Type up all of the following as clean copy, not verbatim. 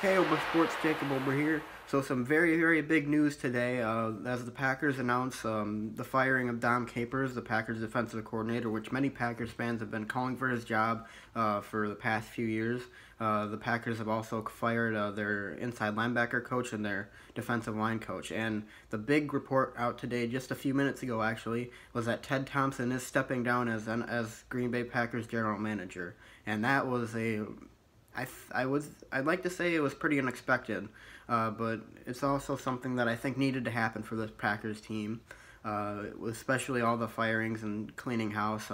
Hey, Ober Sports, Jacob Ober here. So some very big news today as the Packers announce the firing of Dom Capers, the Packers defensive coordinator, which many Packers fans have been calling for his job for the past few years. The Packers have also fired their inside linebacker coach and their defensive line coach. And the big report out today, just a few minutes ago actually, was that Ted Thompson is stepping down as Green Bay Packers general manager. And that was I'd like to say it was pretty unexpected, but it's also something that I think needed to happen for this Packers team, especially all the firings and cleaning house.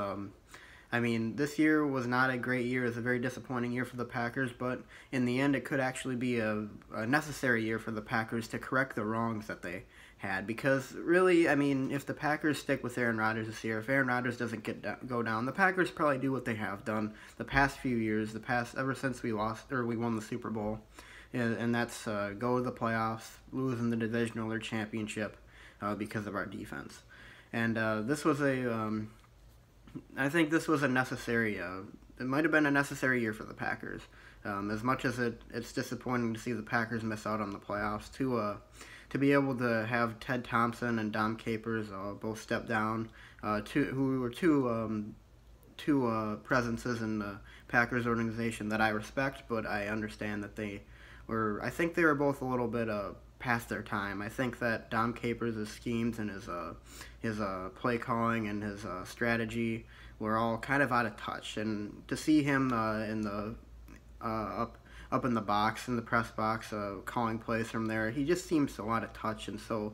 I mean, this year was not a great year. It was a very disappointing year for the Packers, but in the end, it could actually be a necessary year for the Packers to correct the wrongs that they had. Because really, I mean, if the Packers stick with Aaron Rodgers this year, if Aaron Rodgers doesn't go down, the Packers probably do what they have done the past few years, ever since we won the Super Bowl, and that's go to the playoffs, lose in the divisional or championship because of our defense. And I think this was a necessary. It might have been a necessary year for the Packers. As much as it's disappointing to see the Packers miss out on the playoffs, to be able to have Ted Thompson and Dom Capers both step down, who were two presences in the Packers organization that I respect, but I understand that I think they were both a little bit past their time. I think that Dom Capers' schemes and his play calling and his strategy were all kind of out of touch. And to see him up in the box, in the press box, calling plays from there, he just seems so out of touch and so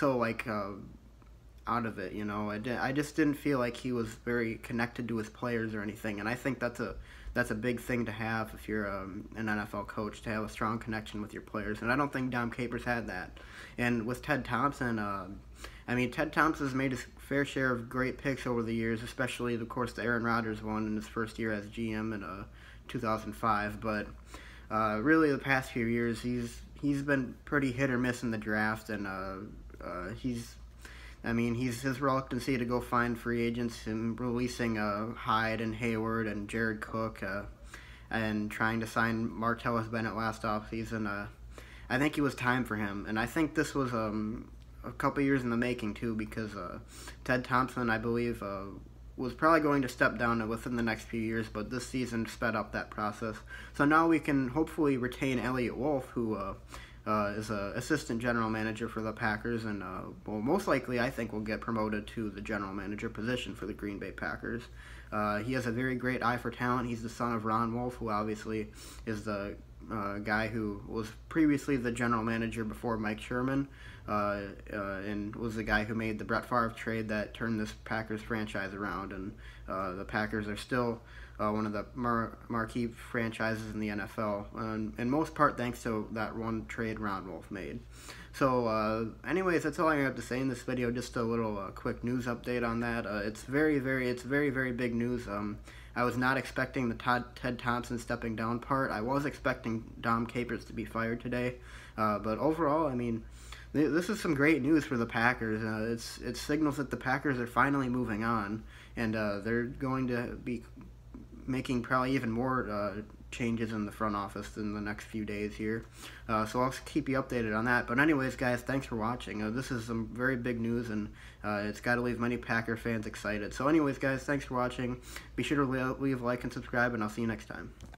like out of it. You know, I just didn't feel like he was very connected to his players or anything. And I think that's a big thing to have if you're an NFL coach, to have a strong connection with your players. And I don't think Dom Capers had that. And with Ted Thompson, I mean, Ted Thompson's made his fair share of great picks over the years, especially, of course, the Aaron Rodgers one in his first year as GM in 2005. But really, the past few years, he's been pretty hit or miss in the draft, and his reluctancy to go find free agents and releasing Hyde and Hayward and Jared Cook and trying to sign Martellus Bennett last offseason, I think it was time for him. And I think this was a couple years in the making, too, because Ted Thompson, I believe, was probably going to step down within the next few years, but this season sped up that process. So now we can hopefully retain Elliott Wolf, who is an assistant general manager for the Packers, and well, most likely I think will get promoted to the general manager position for the Green Bay Packers. He has a very great eye for talent. He's the son of Ron Wolf, who obviously is the guy who was previously the general manager before Mike Sherman, and was the guy who made the Brett Favre trade that turned this Packers franchise around. And the Packers are still one of the marquee franchises in the NFL, in most part thanks to that one trade Ron Wolf made. So anyways, that's all I have to say in this video. Just a little quick news update on that. It's very big news. I was not expecting the Ted Thompson stepping down part. I was expecting Dom Capers to be fired today, but overall, I mean, this is some great news for the Packers. It signals that the Packers are finally moving on, and they're going to be making probably even more changes in the front office in the next few days here. So I'll keep you updated on that. But anyways, guys, thanks for watching. This is some very big news, and it's got to leave many Packer fans excited. So anyways, guys, thanks for watching. Be sure to leave a like and subscribe, and I'll see you next time.